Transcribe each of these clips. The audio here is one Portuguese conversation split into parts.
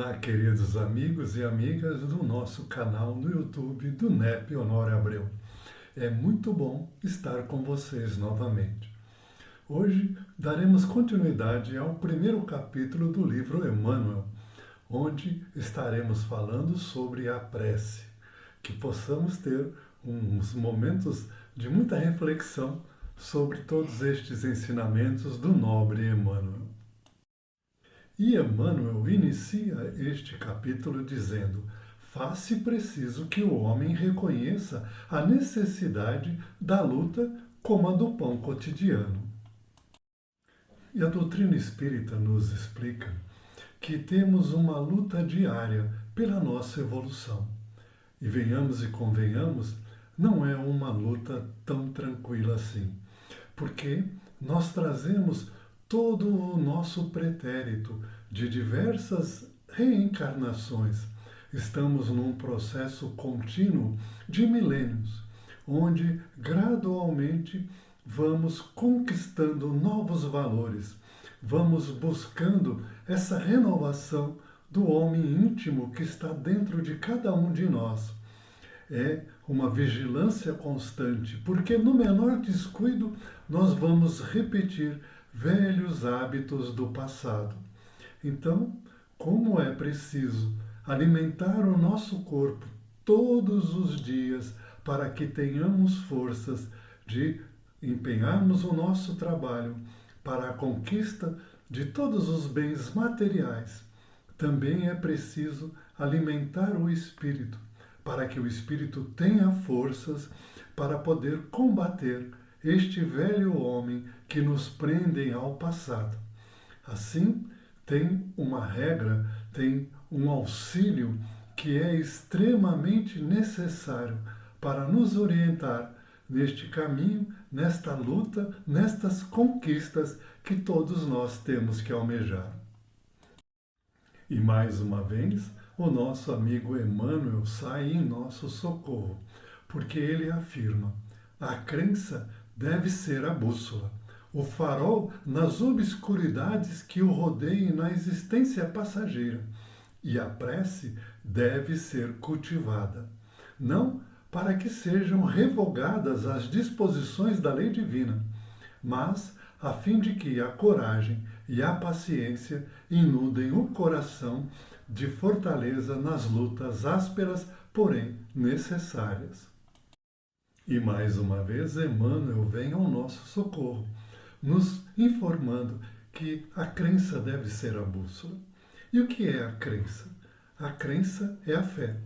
Olá, queridos amigos e amigas do nosso canal no YouTube do NEP Honório Abreu. É muito bom estar com vocês novamente. Hoje daremos continuidade ao primeiro capítulo do livro Emmanuel, onde estaremos falando sobre a prece. Que possamos ter uns momentos de muita reflexão sobre todos estes ensinamentos do nobre Emmanuel. E Emmanuel inicia este capítulo dizendo: faz-se preciso que o homem reconheça a necessidade da luta como a do pão cotidiano. E a doutrina espírita nos explica que temos uma luta diária pela nossa evolução. E venhamos e convenhamos, não é uma luta tão tranquila assim, porque nós trazemos todo o nosso pretérito de diversas reencarnações. Estamos num processo contínuo de milênios, onde gradualmente vamos conquistando novos valores, vamos buscando essa renovação do homem íntimo que está dentro de cada um de nós. É uma vigilância constante, porque no menor descuido nós vamos repetir velhos hábitos do passado. Então, como é preciso alimentar o nosso corpo todos os dias para que tenhamos forças de empenharmos o nosso trabalho para a conquista de todos os bens materiais, também é preciso alimentar o espírito, para que o espírito tenha forças para poder combater este velho homem que nos prendem ao passado. Assim, tem uma regra, tem um auxílio que é extremamente necessário para nos orientar neste caminho, nesta luta, nestas conquistas que todos nós temos que almejar. E mais uma vez, o nosso amigo Emmanuel sai em nosso socorro, porque ele afirma: a crença deve ser a bússola, o farol nas obscuridades que o rodeiem na existência passageira, e a prece deve ser cultivada, não para que sejam revogadas as disposições da lei divina, mas a fim de que a coragem e a paciência inundem o coração de fortaleza nas lutas ásperas, porém necessárias. E mais uma vez, Emmanuel vem ao nosso socorro, nos informando que a crença deve ser a bússola. E o que é a crença? A crença é a fé.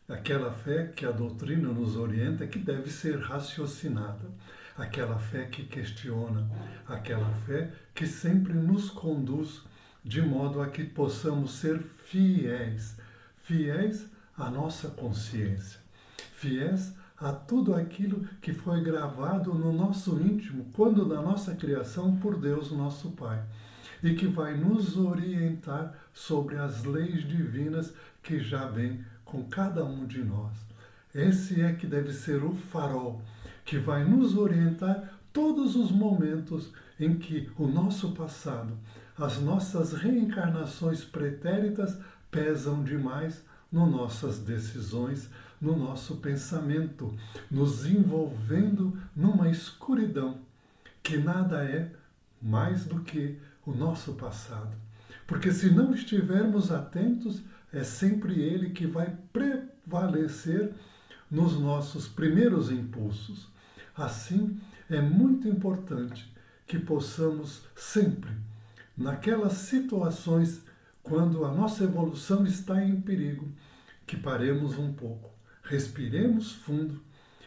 Aquela fé que a doutrina nos orienta que deve ser raciocinada, aquela fé que questiona, aquela fé que sempre nos conduz de modo a que possamos ser fiéis, fiéis à nossa consciência, fiéis a tudo aquilo que foi gravado no nosso íntimo, quando da nossa criação por Deus, nosso Pai, e que vai nos orientar sobre as leis divinas que já vêm com cada um de nós. Esse é que deve ser o farol que vai nos orientar todos os momentos em que o nosso passado, as nossas reencarnações pretéritas pesam demais nas nossas decisões, no nosso pensamento, nos envolvendo numa escuridão que nada é mais do que o nosso passado. Porque se não estivermos atentos, é sempre ele que vai prevalecer nos nossos primeiros impulsos. Assim, é muito importante que possamos sempre, naquelas situações quando a nossa evolução está em perigo, que paremos um pouco, respiremos fundo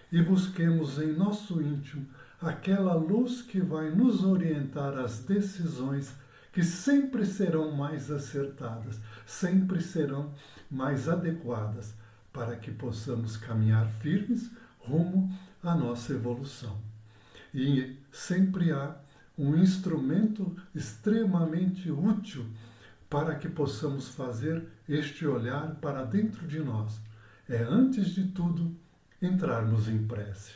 e busquemos em nosso íntimo aquela luz que vai nos orientar às decisões que sempre serão mais acertadas, sempre serão mais adequadas, para que possamos caminhar firmes rumo à nossa evolução. E sempre há um instrumento extremamente útil para que possamos fazer este olhar para dentro de nós. É, antes de tudo, entrarmos em prece.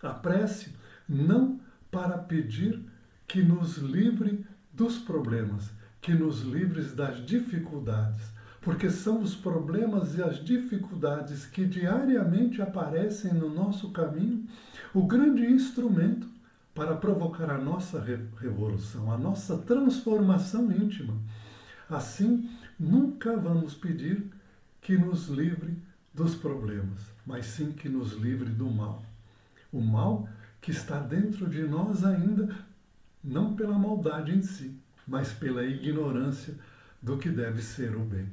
A prece não para pedir que nos livre dos problemas, que nos livres das dificuldades, porque são os problemas e as dificuldades que diariamente aparecem no nosso caminho o grande instrumento para provocar a nossa revolução, a nossa transformação íntima. Assim, nunca vamos pedir que nos livre dos problemas, mas sim que nos livre do mal. O mal que está dentro de nós ainda, não pela maldade em si, mas pela ignorância do que deve ser o bem.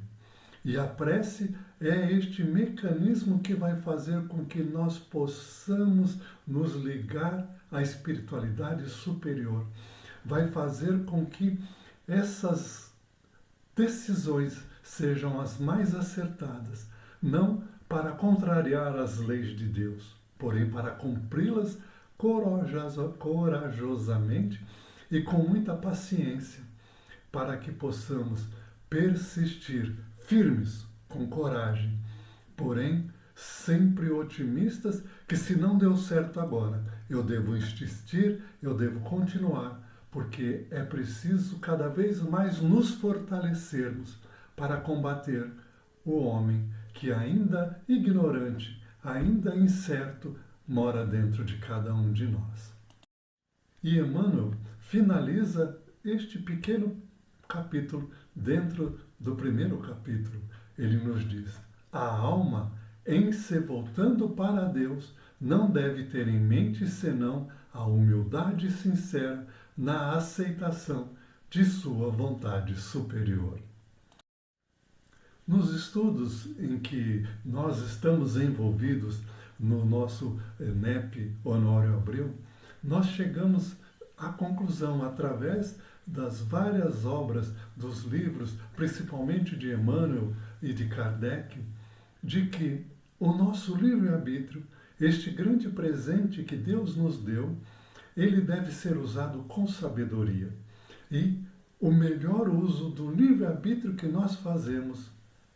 E a prece é este mecanismo que vai fazer com que nós possamos nos ligar à espiritualidade superior. Vai fazer com que essas decisões sejam as mais acertadas, não para contrariar as leis de Deus, porém para cumpri-las corajosamente e com muita paciência, para que possamos persistir firmes, com coragem, porém sempre otimistas que se não deu certo agora, eu devo insistir, eu devo continuar, porque é preciso cada vez mais nos fortalecermos para combater o homem que ainda ignorante, ainda incerto, mora dentro de cada um de nós. E Emmanuel finaliza este pequeno capítulo dentro do primeiro capítulo. Ele nos diz: a alma, em se voltando para Deus, não deve ter em mente senão a humildade sincera na aceitação de sua vontade superior. Nos estudos em que nós estamos envolvidos no nosso NEP Honório Abreu, nós chegamos à conclusão, através das várias obras dos livros, principalmente de Emmanuel e de Kardec, de que o nosso livre-arbítrio, este grande presente que Deus nos deu, ele deve ser usado com sabedoria. E o melhor uso do livre-arbítrio que nós fazemos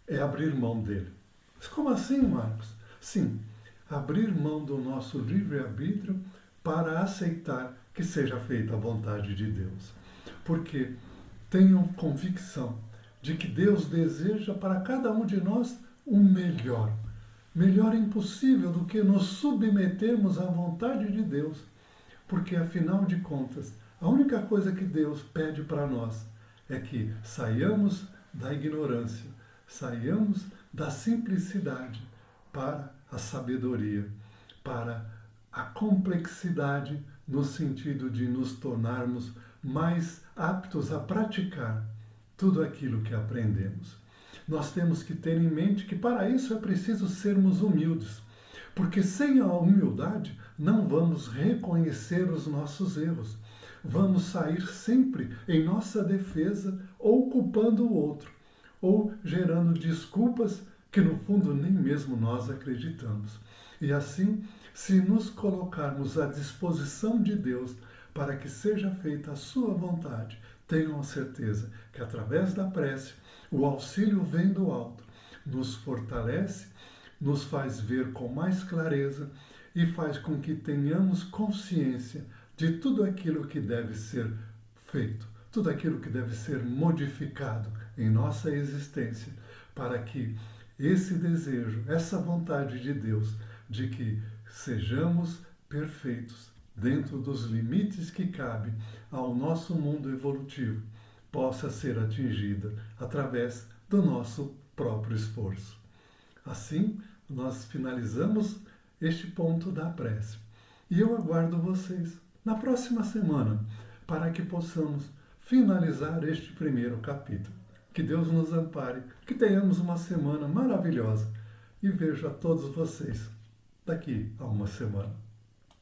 é abrir mão dele. Mas como assim, Marcos? Sim, abrir mão do nosso livre-arbítrio para aceitar que seja feita a vontade de Deus. Porque tenham convicção de que Deus deseja para cada um de nós o melhor. Melhor impossível do que nos submetermos à vontade de Deus. Porque, afinal de contas, a única coisa que Deus pede para nós é que saiamos da ignorância, saiamos da simplicidade para a sabedoria, para a complexidade no sentido de nos tornarmos mais aptos a praticar tudo aquilo que aprendemos. Nós temos que ter em mente que para isso é preciso sermos humildes, porque sem a humildade não vamos reconhecer os nossos erros. Vamos sair sempre em nossa defesa ou culpando o outro, ou gerando desculpas que no fundo nem mesmo nós acreditamos. E assim, se nos colocarmos à disposição de Deus para que seja feita a sua vontade, tenham a certeza que através da prece, o auxílio vem do alto, nos fortalece, nos faz ver com mais clareza e faz com que tenhamos consciência de tudo aquilo que deve ser feito, tudo aquilo que deve ser modificado em nossa existência, para que esse desejo, essa vontade de Deus, de que sejamos perfeitos dentro dos limites que cabem ao nosso mundo evolutivo, possa ser atingida através do nosso próprio esforço. Assim, nós finalizamos este ponto da prece. E eu aguardo vocês na próxima semana para que possamos finalizar este primeiro capítulo. Que Deus nos ampare, que tenhamos uma semana maravilhosa e vejo a todos vocês daqui a uma semana.